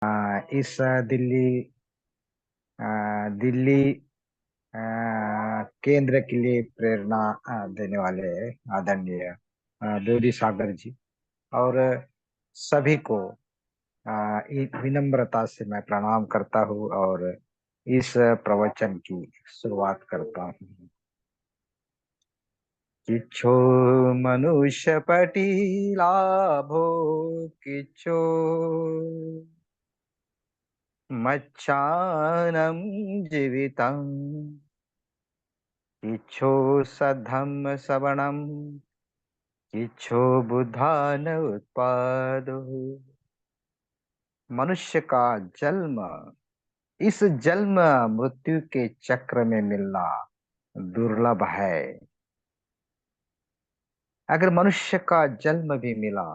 इस दिल्ली केंद्र के लिए प्रेरणा देने वाले आदरणीय बोधि सागर जी और सभी को विनम्रता से मैं प्रणाम करता हूँ और इस प्रवचन की शुरुआत करता हूँ। किछो मनुष्य पटी लाभो, किछो मच्चानं जीवितं, किछो सद्धम्म सवणं, किछो बुद्धान उत्पादो। मनुष्य का जन्म, इस जन्म मृत्यु के चक्र में मिलना दुर्लभ है। अगर मनुष्य का जन्म भी मिला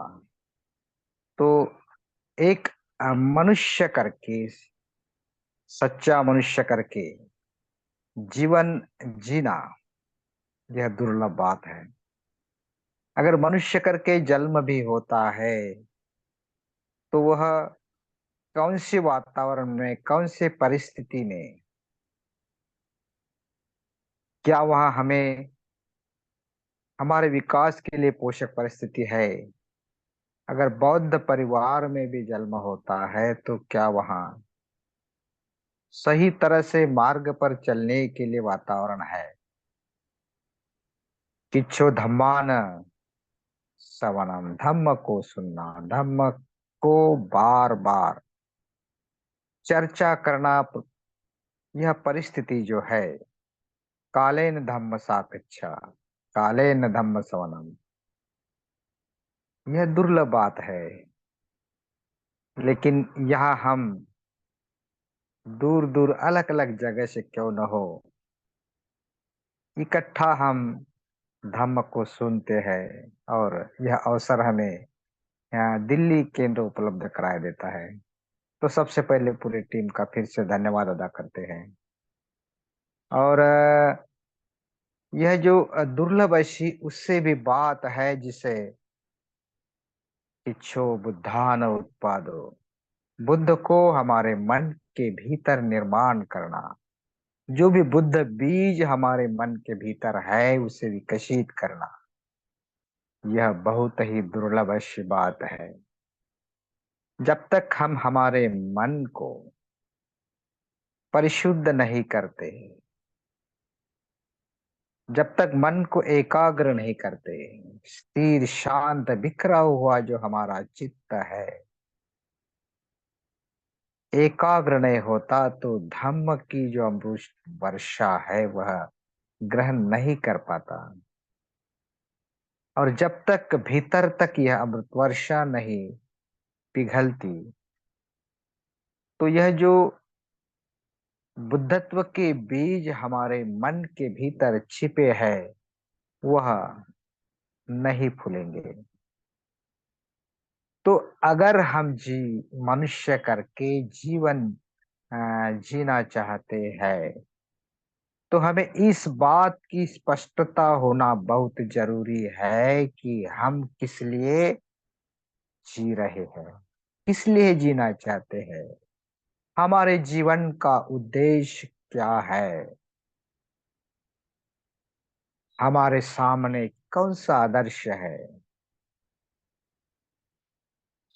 तो एक मनुष्य करके, सच्चा मनुष्य करके जीवन जीना यह दुर्लभ बात है। अगर मनुष्य करके जन्म भी होता है तो वह कौन से वातावरण में, कौन से परिस्थिति में, क्या वह हमें हमारे विकास के लिए पोषक परिस्थिति है। अगर बौद्ध परिवार में भी जन्म होता है तो क्या वहाँ सही तरह से मार्ग पर चलने के लिए वातावरण है। किच्छो धम्मान सवनम, धम्म को सुनना, धम्म को बार बार चर्चा करना, यह परिस्थिति जो है, कालेन धम्म सापेक्षा, कालेन धम्म सवनम, यह दुर्लभ बात है। लेकिन यहाँ हम दूर दूर अलग अलग जगह से क्यों न हो, इकट्ठा हम धम्म को सुनते हैं और यह अवसर हमें यहाँ दिल्ली केंद्र उपलब्ध कराया देता है। तो सबसे पहले पूरी टीम का फिर से धन्यवाद अदा करते हैं। और यह जो दुर्लभ ऐसी उससे भी बात है जिसे इच्छो बुद्धान उत्पादो, बुद्ध को हमारे मन के भीतर निर्माण करना, जो भी बुद्ध बीज हमारे मन के भीतर है उसे विकसित करना, यह बहुत ही दुर्लभ ऐसी बात है। जब तक हम हमारे मन को परिशुद्ध नहीं करते, जब तक मन को एकाग्र नहीं करते, स्थिर शांत बिखरा हुआ जो हमारा चित्त है एकाग्र नहीं होता तो धम्म की जो अमृत वर्षा है वह ग्रहण नहीं कर पाता। और जब तक भीतर तक यह अमृत वर्षा नहीं पिघलती तो यह जो बुद्धत्व के बीज हमारे मन के भीतर छिपे हैं वह नहीं फूलेंगे। तो अगर हम मनुष्य करके जीवन जीना चाहते हैं तो हमें इस बात की स्पष्टता होना बहुत जरूरी है कि हम किस लिए जी रहे हैं, किस लिए जीना चाहते हैं, हमारे जीवन का उद्देश्य क्या है, हमारे सामने कौन सा आदर्श है।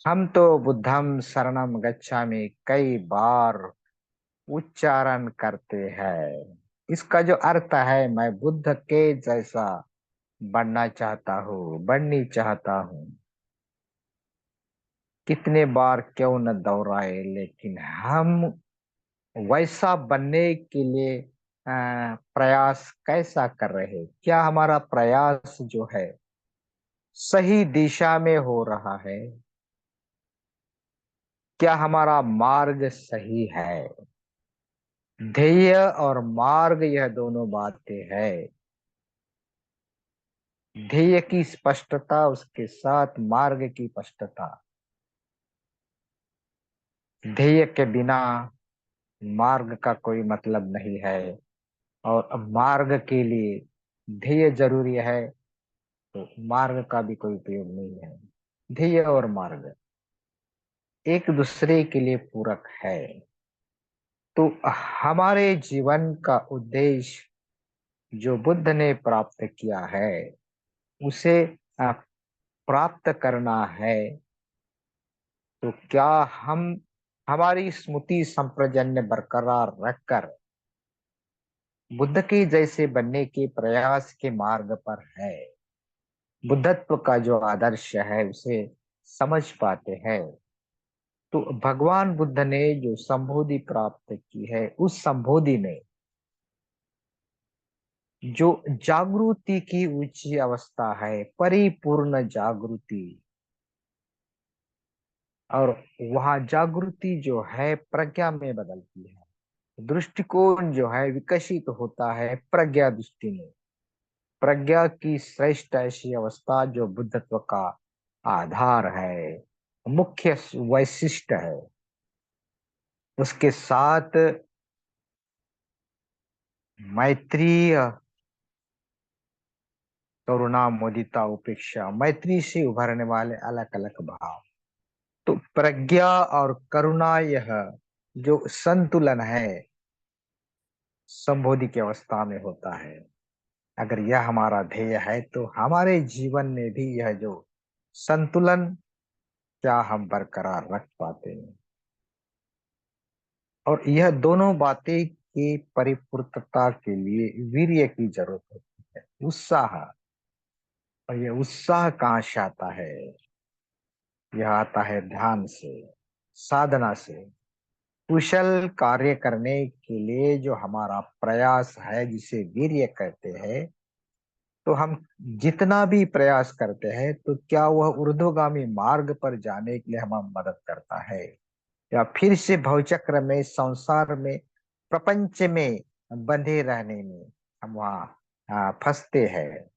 हम तो बुद्धम शरणम गच्छामि कई बार उच्चारण करते हैं। इसका जो अर्थ है, मैं बुद्ध के जैसा बनना चाहता हूँ, बननी चाहता हूँ। कितने बार क्यों न दोहराए, लेकिन हम वैसा बनने के लिए प्रयास कैसा कर रहे हैं, क्या हमारा प्रयास जो है सही दिशा में हो रहा है, क्या हमारा मार्ग सही है। ध्येय और मार्ग यह दोनों बातें हैं। ध्येय की स्पष्टता उसके साथ मार्ग की स्पष्टता, ध्येय के बिना मार्ग का कोई मतलब नहीं है और मार्ग के लिए ध्येय जरूरी है तो मार्ग का भी कोई उपयोग नहीं है। ध्येय और मार्ग एक दूसरे के लिए पूरक है। तो हमारे जीवन का उद्देश्य जो बुद्ध ने प्राप्त किया है उसे अ, प्राप्त करना है। तो क्या हम हमारी स्मृति संप्रजन्य बरकरार रखकर बुद्ध के जैसे बनने के प्रयास के मार्ग पर है, बुद्धत्व का जो आदर्श है उसे समझ पाते हैं। तो भगवान बुद्ध ने जो संबोधि प्राप्त की है उस संबोधि में जो जागृति की ऊंची अवस्था है, परिपूर्ण जागृति, और वह जागृति जो है प्रज्ञा में बदलती है। दृष्टिकोण जो है विकसित होता है प्रज्ञा दृष्टि में। प्रज्ञा की श्रेष्ठ ऐसी अवस्था जो बुद्धत्व का आधार है, मुख्य वैशिष्ट है। उसके साथ मैत्री, करुणा, मुदिता, उपेक्षा, मैत्री से उभरने वाले अलग अलग भाव। तो प्रज्ञा और करुणा, यह जो संतुलन है संबोधि की अवस्था में होता है। अगर यह हमारा ध्येय है तो हमारे जीवन में भी यह जो संतुलन क्या हम बरकरार रख पाते हैं। और यह दोनों बातें की परिपूर्णता के लिए वीर्य की जरूरत होती है, उत्साह। और यह उत्साह कहाँ से आता है? यह आता है ध्यान से, साधना से। कुशल कार्य करने के लिए जो हमारा प्रयास है जिसे वीर्य कहते हैं, तो हम जितना भी प्रयास करते हैं तो क्या वह ऊर्ध्वगामी मार्ग पर जाने के लिए हमें मदद करता है, या फिर से भवचक्र में, संसार में, प्रपंच में बंधे रहने में हम वहाँ फंसते हैं।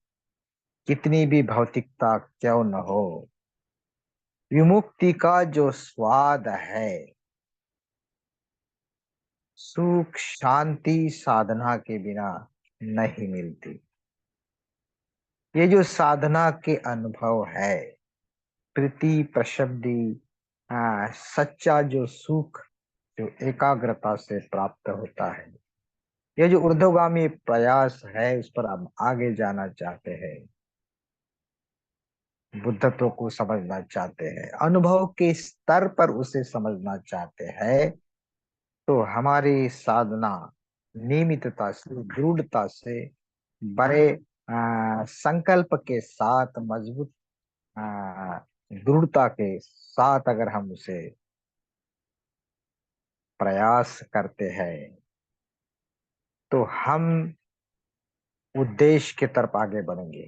कितनी भी भौतिकता क्यों न हो, विमुक्ति का जो स्वाद है, सुख शांति साधना के बिना नहीं मिलती। ये जो साधना के अनुभव है, प्रीति प्रशब्दि, सच्चा जो सुख जो एकाग्रता से प्राप्त होता है, ये जो ऊर्ध्वगामी प्रयास है उस पर हम आगे जाना चाहते हैं, बुद्धत्व को समझना चाहते हैं, अनुभव के स्तर पर उसे समझना चाहते हैं, तो हमारी साधना नियमितता से, दृढ़ता से, बड़े संकल्प के साथ, मजबूत दृढ़ता के साथ अगर हम उसे प्रयास करते हैं तो हम उद्देश्य की तरफ आगे बढ़ेंगे।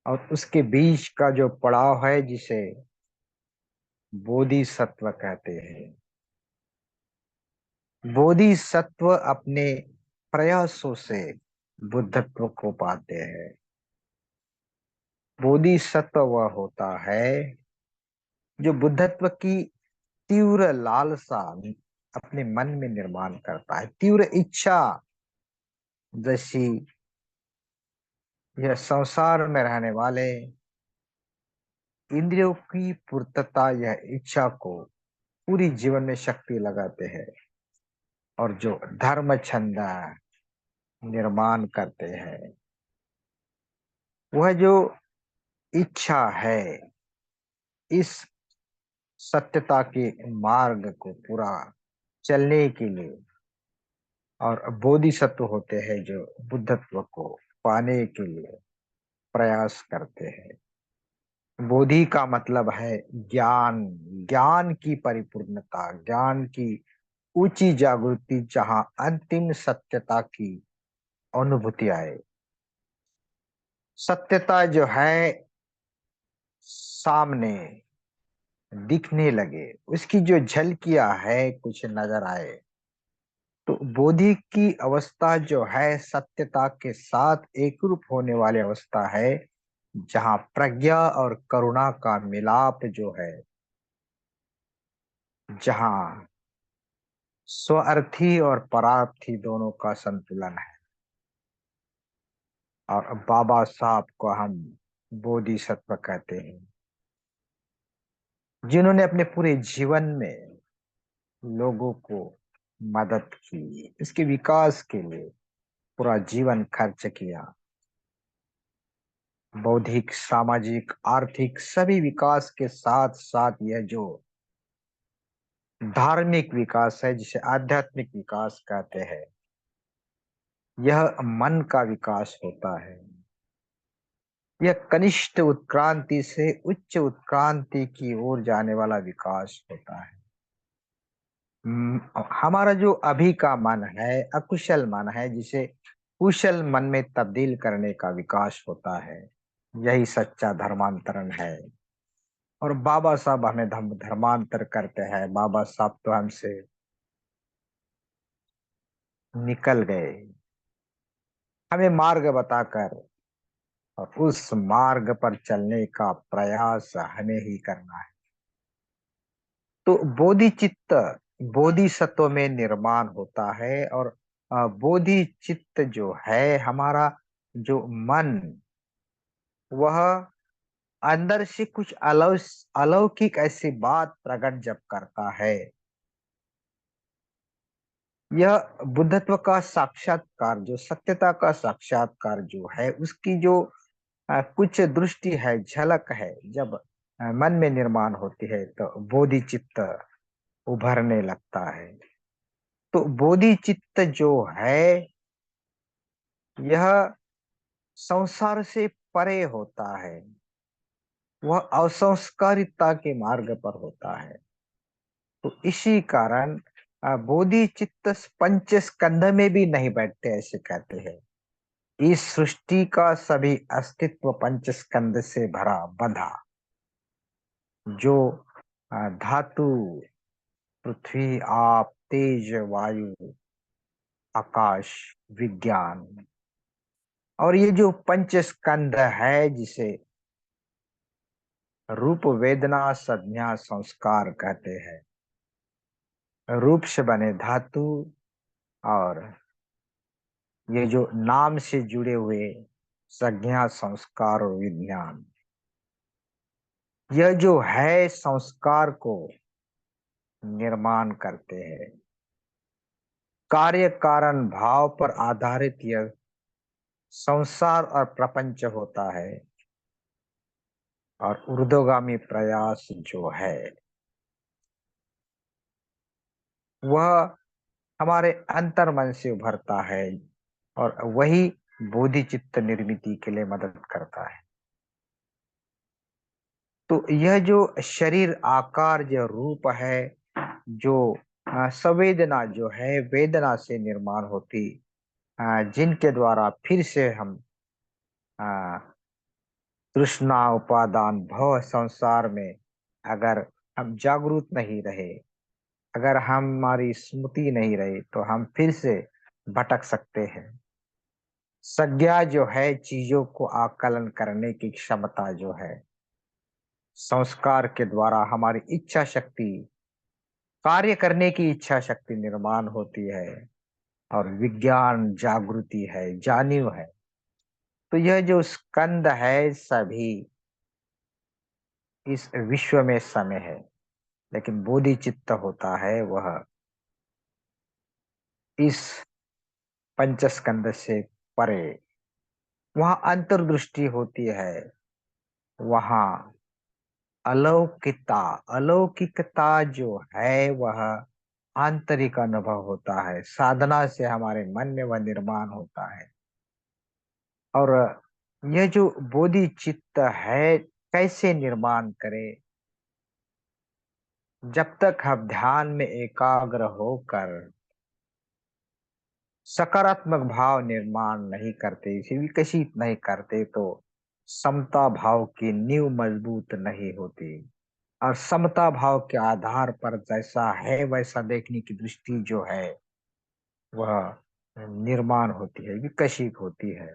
और उसके बीच का जो पड़ाव है जिसे बोधिसत्व कहते हैं, बोधिसत्व अपने प्रयासों से बुद्धत्व को पाते हैं। बोधिसत्व वह होता है जो बुद्धत्व की तीव्र लालसा अपने मन में निर्माण करता है, तीव्र इच्छा। जैसी यह संसार में रहने वाले इंद्रियों की पूर्तता, यह इच्छा को पूरी जीवन में शक्ति लगाते हैं। और जो धर्म छंद निर्माण करते हैं, वह जो इच्छा है इस सत्यता के मार्ग को पूरा चलने के लिए, और बोधिसत्व होते हैं जो बुद्धत्व को पाने के लिए प्रयास करते हैं। बोधि का मतलब है ज्ञान, ज्ञान की परिपूर्णता, ज्ञान की ऊंची जागृति, जहां अंतिम सत्यता की अनुभूति आए। सत्यता जो है सामने दिखने लगे, उसकी जो झलकियां है कुछ नजर आए। तो बोधि की अवस्था जो है सत्यता के साथ एकरूप होने वाली अवस्था है, जहां प्रज्ञा और करुणा का मिलाप जो है, जहां स्वार्थी और परार्थी दोनों का संतुलन है। और बाबा साहब को हम बोधिसत्व कहते हैं। जिन्होंने अपने पूरे जीवन में लोगों को मदद की, इसके विकास के लिए पूरा जीवन खर्च किया। बौद्धिक, सामाजिक, आर्थिक सभी विकास के साथ साथ यह जो धार्मिक विकास है, जिसे आध्यात्मिक विकास कहते हैं, यह मन का विकास होता है। यह कनिष्ठ उत्क्रांति से उच्च उत्क्रांति की ओर जाने वाला विकास होता है। हमारा जो अभी का मन है, अकुशल मन है, जिसे कुशल मन में तब्दील करने का विकास होता है, यही सच्चा धर्मांतरण है। और बाबा साहब हमें धर्मांतर करते हैं। बाबा साहब तो हमसे निकल गए, हमें मार्ग बताकर, और उस मार्ग पर चलने का प्रयास हमें ही करना है। तो बोधिचित्त बोधिसत्व में निर्माण होता है। और बोधिचित्त जो है हमारा, जो मन, वह अंदर से कुछ अलौकिक ऐसी बात प्रकट जब करता है, यह बुद्धत्व का साक्षात्कार, जो सत्यता का साक्षात्कार जो है, उसकी जो कुछ दृष्टि है, झलक है, जब मन में निर्माण होती है, तो बोधिचित्त उभरने लगता है। तो बोधिचित्त जो है, यह संसार से परे होता है। वह असंस्कारिता के मार्ग पर होता है। तो इसी कारण बोधिचित्त पंच स्कंध में भी नहीं बैठते, ऐसे कहते हैं। इस सृष्टि का सभी अस्तित्व पंच स्कंद से भरा बंधा, जो धातु, पृथ्वी, आप, तेज, वायु, आकाश, विज्ञान, और ये जो पंच स्कंद है, जिसे रूप, वेदना, संज्ञा, संस्कार कहते हैं। रूप से बने धातु, और ये जो नाम से जुड़े हुए संज्ञा, संस्कार और विज्ञान, यह जो है संस्कार को निर्माण करते हैं। कार्य कारण भाव पर आधारित यह संसार और प्रपंच होता है। और ऊर्ध्वगामी प्रयास जो है, वह हमारे अंतर मन से उभरता है, और वही बोधिचित्त निर्मिति के लिए मदद करता है। तो यह जो शरीर आकार, जो रूप है, जो संवेदना जो है, वेदना से निर्माण होती, जिनके द्वारा फिर से हम अ, तृष्णा, उपादान, भव संसार में, अगर हम जागरूक नहीं रहे, अगर हमारी स्मृति नहीं रही, तो हम फिर से भटक सकते हैं। संज्ञा जो है, चीजों को आकलन करने की क्षमता जो है, संस्कार के द्वारा हमारी इच्छा शक्ति, कार्य करने की इच्छा शक्ति निर्माण होती है। और विज्ञान जागृति है, जानिव है। तो यह जो स्कंद है, सभी इस विश्व में समय है, लेकिन बोधिचित्त होता है, वह इस पंचस्कंद से परे, वहां अंतर्दृष्टि होती है, वहां अलौकिकता, अलौकिकता जो है, वह आंतरिक अनुभव होता है। साधना से हमारे मन में वह निर्माण होता है। और यह जो बोधि चित्त है, कैसे निर्माण करे? जब तक हम ध्यान में एकाग्र होकर सकारात्मक भाव निर्माण नहीं करते, इसे विकसित नहीं करते, तो समता भाव की नींव मजबूत नहीं होती। और समता भाव के आधार पर जैसा है वैसा देखने की दृष्टि जो है, वह निर्माण होती है, विकसित होती है।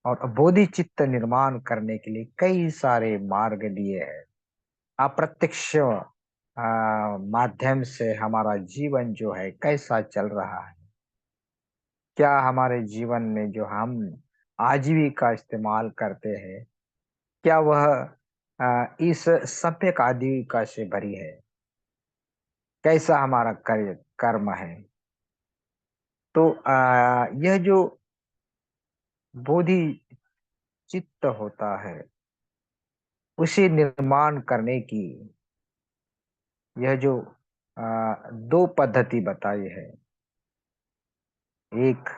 और बोधि चित्त निर्माण करने के लिए कई सारे मार्ग दिए हैं। अप्रत्यक्ष माध्यम से हमारा जीवन जो है कैसा चल रहा है, क्या हमारे जीवन में जो हम आजीविका इस्तेमाल करते हैं, क्या वह इस सम्यक आजीविका से भरी है। कैसा हमारा कार्य कर्म है। तो यह जो बोधि चित्त होता है, उसे निर्माण करने की यह जो दो पद्धति बताई है। एक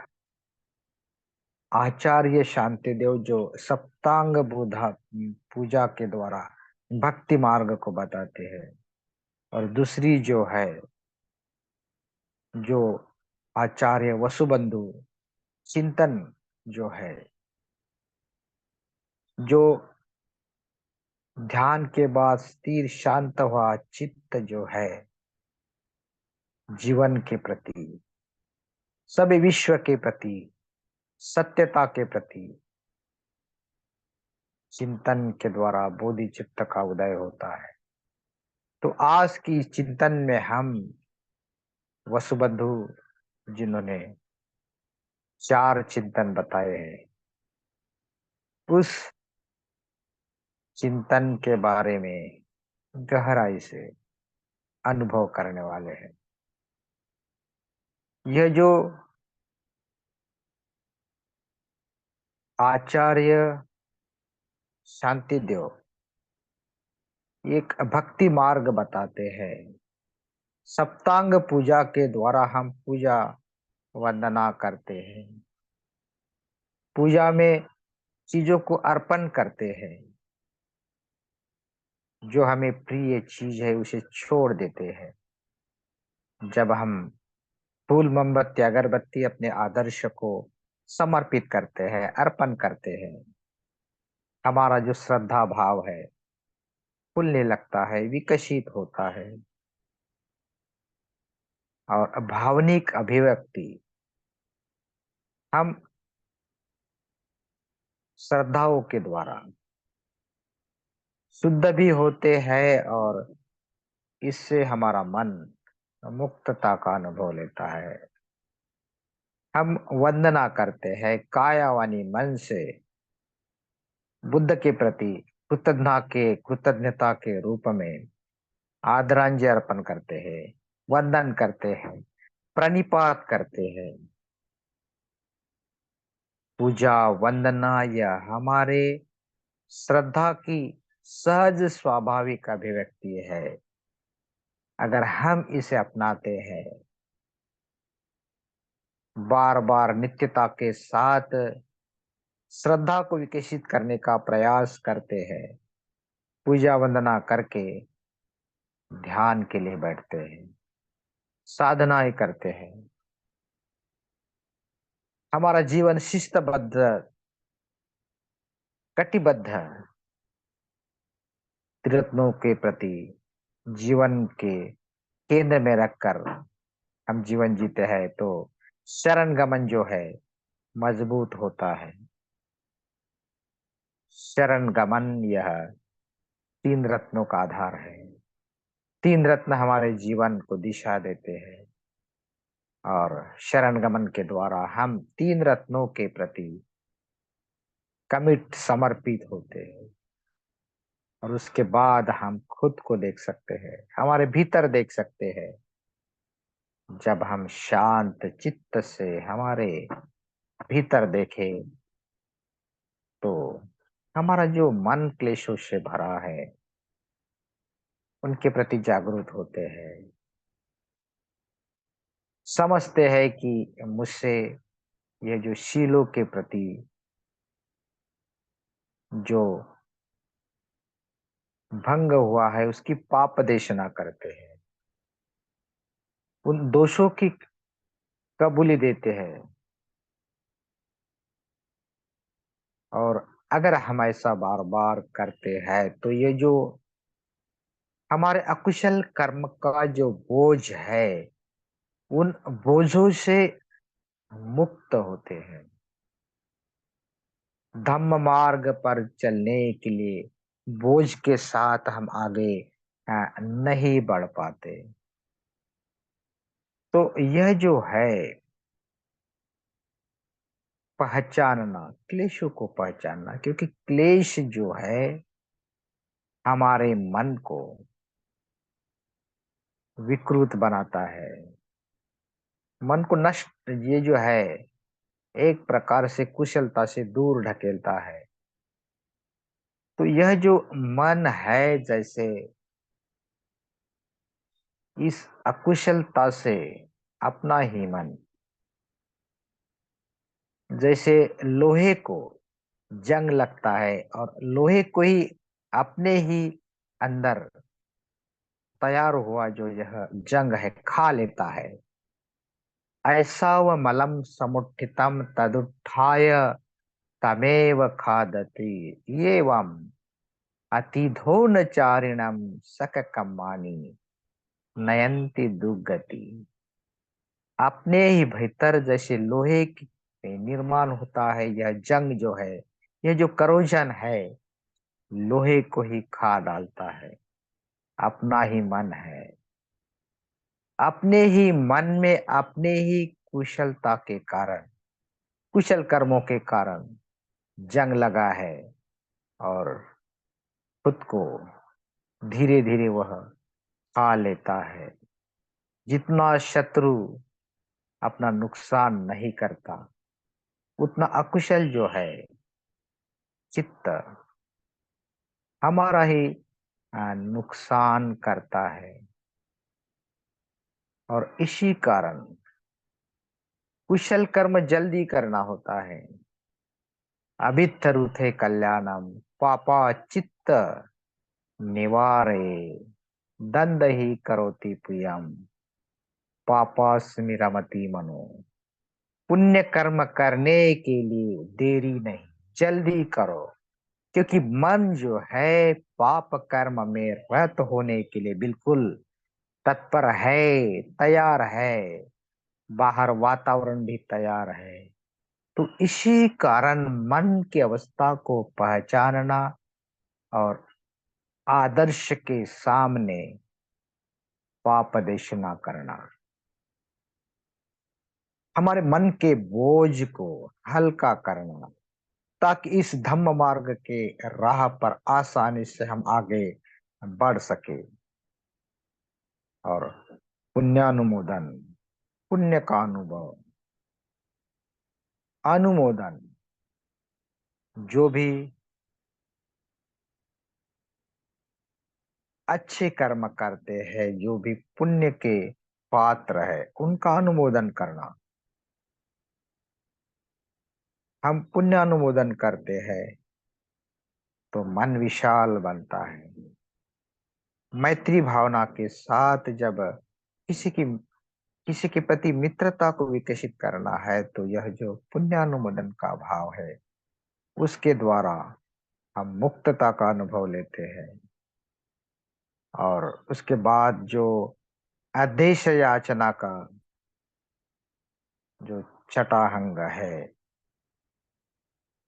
आचार्य शांतिदेव जो सप्तांग बोधा पूजा के द्वारा भक्ति मार्ग को बताते हैं, और दूसरी जो है, जो आचार्य वसुबंधु चिंतन जो है, जो ध्यान के बाद स्थिर शांत हुआ चित्त जो है, जीवन के प्रति, सभी विश्व के प्रति, सत्यता के प्रति चिंतन के द्वारा बोधि चित्त का उदय होता है। तो आज की चिंतन में हम वसुबंधु जिन्होंने चार चिंतन बताए हैं, उस चिंतन के बारे में गहराई से अनुभव करने वाले हैं। यह जो आचार्य शांतिदेव एक भक्ति मार्ग बताते हैं। सप्तांग पूजा के द्वारा हम पूजा वंदना करते हैं, पूजा में चीजों को अर्पण करते हैं, जो हमें प्रिय चीज है उसे छोड़ देते हैं। जब हम फूल मोमबत्ती अगरबत्ती अपने आदर्श को समर्पित करते हैं, अर्पण करते हैं, हमारा जो श्रद्धा भाव है फूलने लगता है, विकसित होता है। और भावनिक अभिव्यक्ति हम श्रद्धाओं के द्वारा शुद्ध भी होते हैं, और इससे हमारा मन मुक्तता का अनुभव लेता है। हम वंदना करते हैं काया वाणी मन से बुद्ध के प्रति कृतज्ञता के रूप में आदरांजलि अर्पण करते हैं, वंदन करते हैं, प्रणिपात करते हैं। पूजा वंदना यह हमारे श्रद्धा की सहज स्वाभाविक अभिव्यक्ति है। अगर हम इसे अपनाते हैं, बार बार नित्यता के साथ श्रद्धा को विकसित करने का प्रयास करते हैं, पूजा वंदना करके ध्यान के लिए बैठते हैं, साधनाएं करते हैं, हमारा जीवन शिस्तबद्ध, कटिबद्ध त्रिरत्नों के प्रति जीवन के केंद्र में रखकर हम जीवन जीते हैं, तो शरण गमन जो है मजबूत होता है। शरण गमन यह तीन रत्नों का आधार है। तीन रत्न हमारे जीवन को दिशा देते हैं, और शरण गमन के द्वारा हम तीन रत्नों के प्रति कमिट समर्पित होते हैं। और उसके बाद हम खुद को देख सकते हैं, हमारे भीतर देख सकते हैं। जब हम शांत चित्त से हमारे भीतर देखें, तो हमारा जो मन क्लेशों से भरा है उनके प्रति जागरूक होते हैं, समझते हैं कि मुझसे यह जो शीलों के प्रति जो भंग हुआ है उसकी पाप देशना करते हैं, उन दोषों की कबूली देते हैं। और अगर हम ऐसा बार बार करते हैं, तो ये जो हमारे अकुशल कर्म का जो बोझ है, उन बोझों से मुक्त होते हैं। धम्म मार्ग पर चलने के लिए बोझ के साथ हम आगे नहीं बढ़ पाते। तो यह जो है पहचानना, क्लेशों को पहचानना, क्योंकि क्लेश जो है हमारे मन को विकृत बनाता है, मन को नष्ट, ये जो है एक प्रकार से कुशलता से दूर ढकेलता है। तो यह जो मन है, जैसे इस अकुशलता से अपना ही मन, जैसे लोहे को जंग लगता है और लोहे को ही अपने ही अंदर तैयार हुआ जो यह जंग है खा लेता है। ऐसा व मलम समुत्थितम तदुत्थाय तमेव खादति एवं अतिधो न चारिणम सककम्मानि नयंति दुर्गति। अपने ही भीतर जैसे लोहे की निर्माण होता है, यह जंग जो है, यह जो करोजन है, लोहे को ही खा डालता है। अपना ही मन है, अपने ही मन में अपने ही कुशलता के कारण, कुशल कर्मों के कारण जंग लगा है और खुद को धीरे धीरे वह खा लेता है। जितना शत्रु अपना नुकसान नहीं करता, उतना अकुशल जो है चित्त हमारा ही नुकसान करता है। और इसी कारण कुशल कर्म जल्दी करना होता है। अभितरुथे कल्याणम पापा चित्त निवारे दंड ही करोति प्रियम पापा स्मिरमति मनो। पुण्य कर्म करने के लिए देरी नहीं, जल्दी करो, क्योंकि मन जो है पाप कर्म में रत होने के लिए बिल्कुल तत्पर है, तैयार है। बाहर वातावरण भी तैयार है। तो इसी कारण मन की अवस्था को पहचानना और आदर्श के सामने पाप देशना करना, हमारे मन के बोझ को हल्का करना, ताकि इस धम्म मार्ग के राह पर आसानी से हम आगे बढ़ सके। और पुण्यानुमोदन, पुण्य का अनुभव, अनुमोदन, जो भी अच्छे कर्म करते हैं, जो भी पुण्य के पात्र है, उनका अनुमोदन करना। हम पुण्य अनुमोदन करते हैं तो मन विशाल बनता है। मैत्री भावना के साथ जब किसी की किसी के प्रति मित्रता को विकसित करना है, तो यह जो पुण्यानुमोदन का भाव है, उसके द्वारा हम मुक्तता का अनुभव लेते हैं। और उसके बाद जो अदेश याचना का जो छठांग है,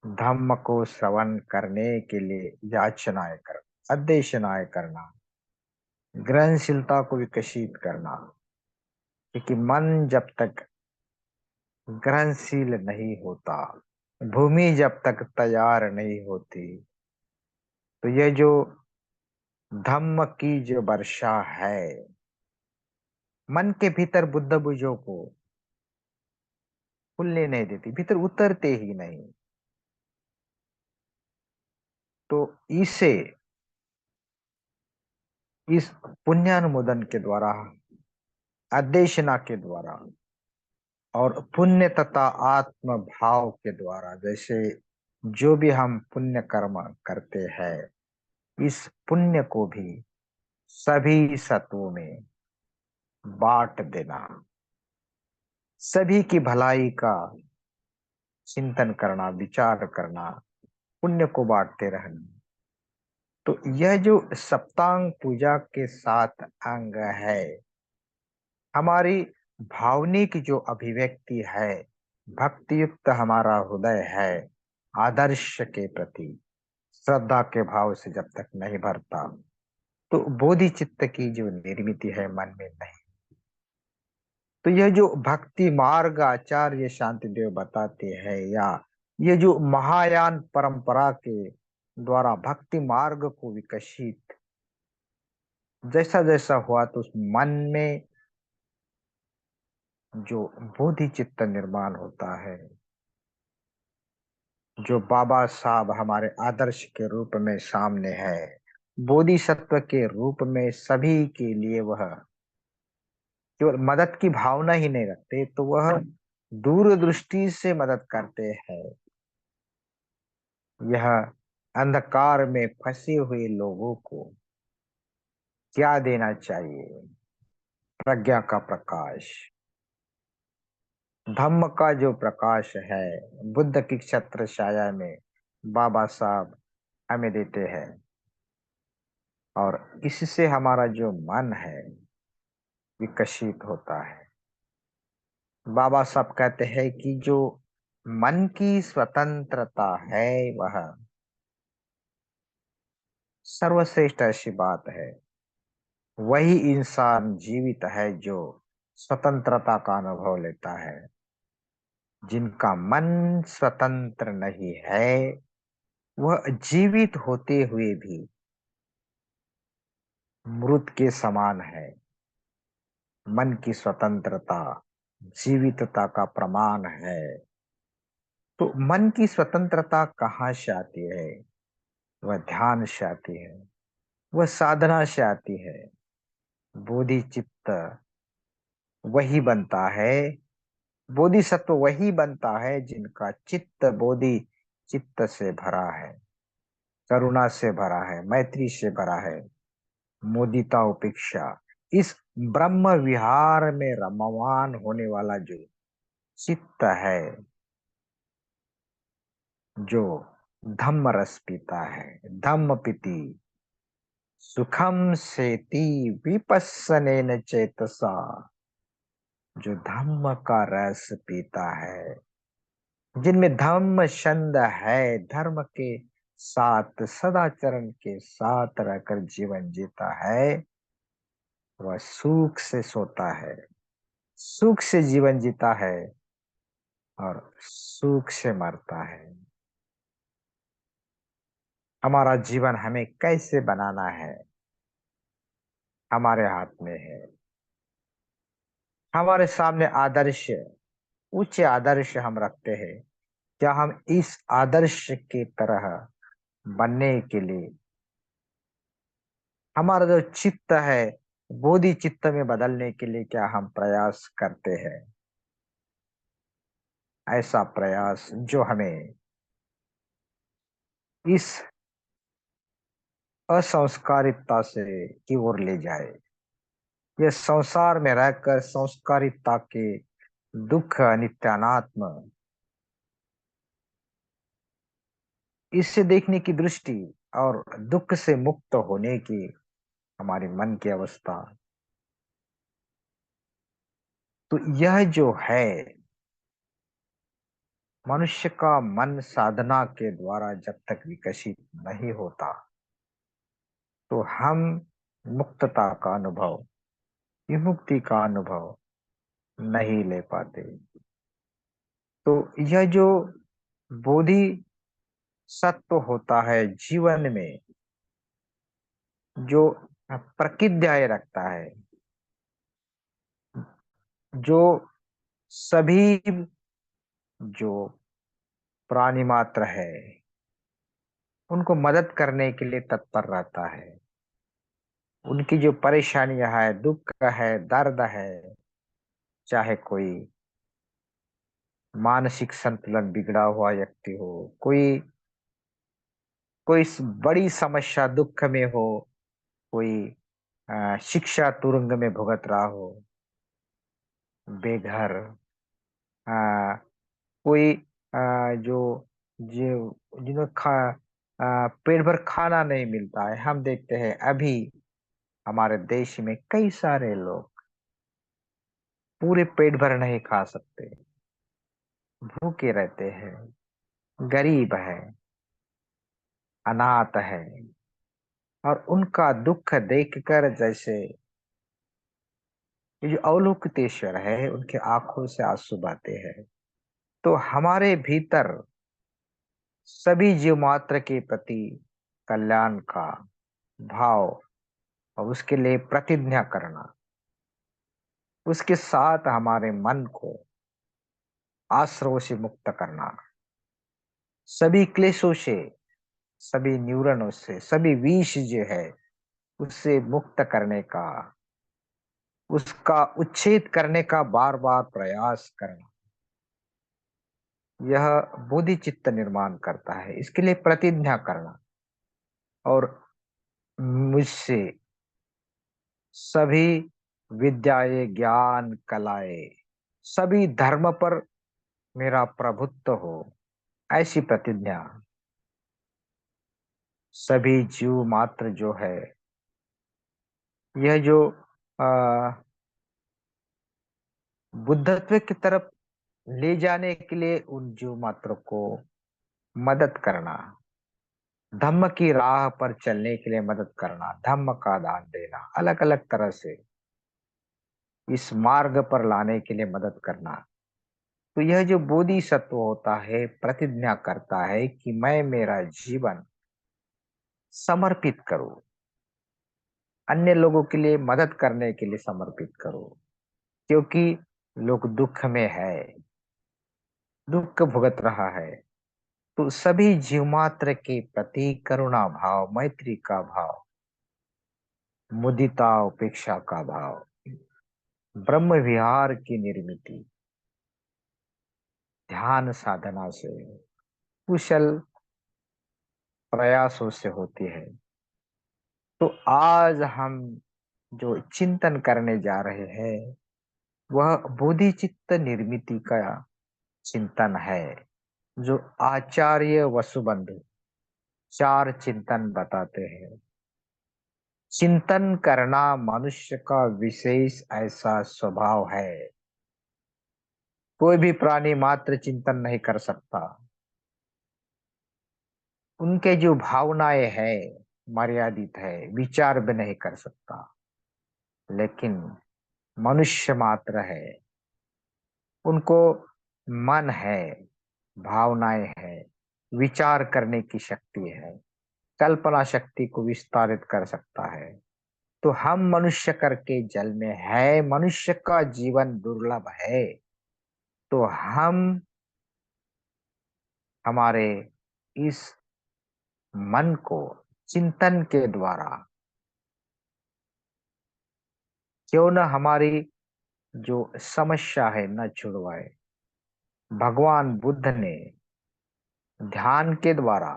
धम्म को श्रवण करने के लिए याचनाएं करना, अदेशनाएं करना, ग्रहणशीलता को विकसित करना। क्योंकि मन जब तक ग्रहणशील नहीं होता, भूमि जब तक तैयार नहीं होती, तो यह जो धम्म की जो वर्षा है, मन के भीतर बुद्ध बुझों को खुलने नहीं देती, भीतर उतरते ही नहीं। तो इसे इस पुण्यानुमोदन के द्वारा, अदेशना के द्वारा और पुण्य तथा आत्म भाव के द्वारा, जैसे जो भी हम पुण्य कर्म करते हैं, इस पुण्य को भी सभी सत्वों में बांट देना, सभी की भलाई का चिंतन करना, विचार करना, पुण्य को बांटते रहना। तो यह जो सप्तांग पूजा के साथ अंग है, हमारी भावनिक जो अभिव्यक्ति है, भक्ति युक्त हमारा हृदय है, आदर्श के प्रति श्रद्धा के भाव से जब तक नहीं भरता, तो बोधि चित्त की जो निर्मिति है मन में नहीं। तो यह जो भक्ति मार्ग आचार्य शांति देव बताते हैं, या ये जो महायान परंपरा के द्वारा भक्ति मार्ग को विकसित जैसा जैसा हुआ, तो उस मन में जो बोधि चित्त निर्माण होता है, जो बाबा साहब हमारे आदर्श के रूप में सामने है, बोधिसत्व के रूप में सभी के लिए वह केवल मदद की भावना ही नहीं रखते, तो वह दूरदृष्टि से मदद करते हैं। यह अंधकार में फंसे हुए लोगों को क्या देना चाहिए? प्रज्ञा का प्रकाश, धम्म का जो प्रकाश है, बुद्ध की छत्र छाया में बाबा साहब हमें देते हैं। और इससे हमारा जो मन है विकसित होता है। बाबा साहब कहते हैं कि जो मन की स्वतंत्रता है वह सर्वश्रेष्ठ ऐसी बात है। वही इंसान जीवित है जो स्वतंत्रता का अनुभव लेता है। जिनका मन स्वतंत्र नहीं है वह जीवित होते हुए भी मृत के समान है। मन की स्वतंत्रता जीवितता का प्रमाण है। तो मन की स्वतंत्रता कहाँ से आती है? वह ध्यान से आती है, वह साधना से आती है। बोधि चित्त वही बनता है, बोधिसत्व वही बनता है जिनका चित्त बोधि चित्त से भरा है, करुणा से भरा है, मैत्री से भरा है, मुदिता उपेक्षा। इस ब्रह्म विहार में रममान होने वाला जो चित्त है, जो धम्म रस पीता है, धम्म पीति सुखम सेति विपस्सनेन चेतसा, जो धम्म का रस पीता है, जिनमें धम्म छंद है, धर्म के साथ सदाचरण के साथ रहकर जीवन जीता है, वह सुख से सोता है, सुख से जीवन जीता है और सुख से मरता है। हमारा जीवन हमें कैसे बनाना है, हमारे हाथ में है। हमारे सामने आदर्श, उच्च आदर्श हम रखते हैं। क्या हम इस आदर्श की तरह बनने के लिए हमारा जो चित्त है बोधि चित्त में बदलने के लिए क्या हम प्रयास करते हैं? ऐसा प्रयास जो हमें इस असंस्कारितता से की ओर ले जाए। यह संसार में रहकर संस्कारितता के दुख नित्यानात्म, इससे देखने की दृष्टि और दुख से मुक्त होने की हमारी मन की अवस्था, तो यह जो है मनुष्य का मन साधना के द्वारा जब तक विकसित नहीं होता, तो हम मुक्तता का अनुभव, विमुक्ति का अनुभव नहीं ले पाते। तो यह जो बोधि सत्व होता है जीवन में, जो प्रकृत्याय रखता है, जो सभी जो प्राणी मात्र है उनको मदद करने के लिए तत्पर रहता है। उनकी जो परेशानियां है, दुख है, दर्द है, चाहे कोई मानसिक संतुलन बिगड़ा हुआ व्यक्ति हो, कोई कोई बड़ी समस्या दुख में हो, कोई शिक्षा तुरुंग में भुगत रहा हो, बेघर, आ, कोई जो जो जिन्हें पेट भर खाना नहीं मिलता है। हम देखते हैं अभी हमारे देश में कई सारे लोग पूरे पेट भर नहीं खा सकते, भूखे रहते हैं, गरीब है, अनाथ है। और उनका दुख देखकर जैसे ये जो अवलोकितेश्वर है उनके आंखों से आंसू बहते हैं। तो हमारे भीतर सभी जीव मात्र के प्रति कल्याण का भाव और उसके लिए प्रतिज्ञा करना, उसके साथ हमारे मन को आश्रव से मुक्त करना, सभी क्लेशों से, सभी न्यूरनों से, सभी विष जो है उससे मुक्त करने का, उसका उच्छेद करने का बार बार प्रयास करना, यह बोधि चित्त निर्माण करता है। इसके लिए प्रतिज्ञा करना और मुझसे सभी विद्याएं, ज्ञान, कलाएं, सभी धर्म पर मेरा प्रभुत्व हो, ऐसी प्रतिज्ञा सभी जीव मात्र जो है, यह जो आ, बुद्धत्व की तरफ ले जाने के लिए उन जीव मात्र को मदद करना, धम्म की राह पर चलने के लिए मदद करना, धम्म का दान देना, अलग अलग तरह से इस मार्ग पर लाने के लिए मदद करना। तो यह जो बोधिसत्व होता है, प्रतिज्ञा करता है कि मैं मेरा जीवन समर्पित करूं, अन्य लोगों के लिए मदद करने के लिए समर्पित करूं, क्योंकि लोग दुख में है, दुख भुगत रहा है। तो सभी जीव मात्र के प्रति करुणा भाव, मैत्री का भाव, मुदिता, उपेक्षा का भाव, ब्रह्म विहार की निर्मिति ध्यान साधना से, कुशल प्रयासों से होती है। तो आज हम जो चिंतन करने जा रहे हैं वह बोधिचित्त निर्मिति का चिंतन है, जो आचार्य वसुबंधु चार चिंतन बताते हैं। चिंतन करना मनुष्य का विशेष ऐसा स्वभाव है, कोई भी प्राणी मात्र चिंतन नहीं कर सकता। उनके जो भावनाएं है मर्यादित है, विचार भी नहीं कर सकता। लेकिन मनुष्य मात्र है, उनको मन है, भावनाएं है, विचार करने की शक्ति है, कल्पना शक्ति को विस्तारित कर सकता है। तो हम मनुष्य करके जल में है, मनुष्य का जीवन दुर्लभ है। तो हम हमारे इस मन को चिंतन के द्वारा क्यों न हमारी जो समस्या है न छुड़वाए। भगवान बुद्ध ने ध्यान के द्वारा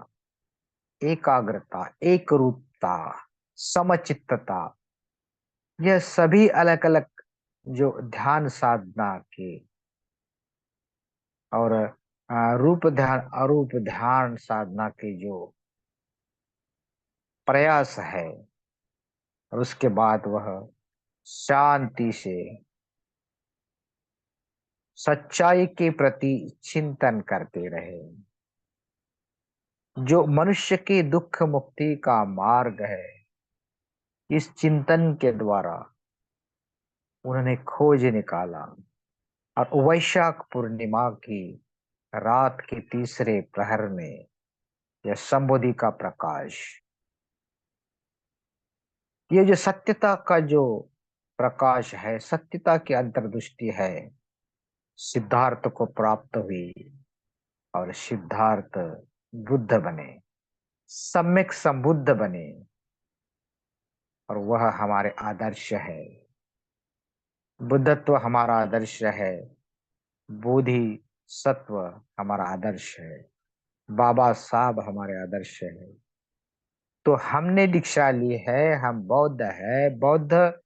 एकाग्रता, एक रूपता, समचित्तता, यह सभी अलग अलग जो ध्यान साधना के और रूप ध्यान, अरूप ध्यान साधना के जो प्रयास है, और उसके बाद वह शांति से सच्चाई के प्रति चिंतन करते रहे। जो मनुष्य की दुख मुक्ति का मार्ग है, इस चिंतन के द्वारा उन्होंने खोज निकाला। और वैशाख पूर्णिमा की रात के तीसरे प्रहर में यह संबोधि का प्रकाश, ये जो सत्यता का जो प्रकाश है, सत्यता की अंतर्दृष्टि है, सिद्धार्थ को प्राप्त हुई और सिद्धार्थ बुद्ध बने, सम्यक संबुद्ध बने। और वह हमारे आदर्श है, बुद्धत्व हमारा आदर्श है, बोधि सत्व हमारा आदर्श है, बाबा साहब हमारे आदर्श है। तो हमने दीक्षा ली है, हम बौद्ध है, बौद्ध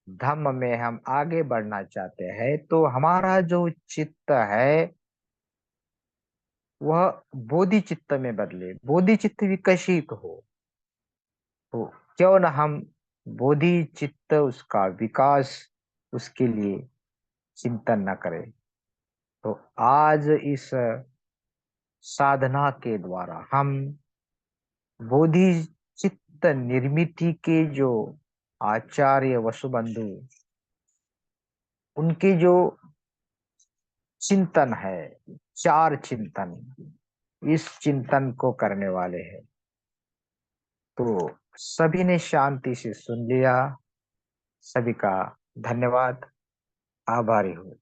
धम्म में हम आगे बढ़ना चाहते हैं। तो हमारा जो चित्त है वह बोधि चित्त में बदले, बोधि चित्त विकसित हो। तो क्यों न हम बोधि चित्त, उसका विकास, उसके लिए चिंतन न करें। तो आज इस साधना के द्वारा हम बोधि चित्त निर्मिति के जो आचार्य वसुबंधु, उनके जो चिंतन है, चार चिंतन, इस चिंतन को करने वाले हैं। तो सभी ने शांति से सुन लिया। सभी का धन्यवाद। आभारी हूँ।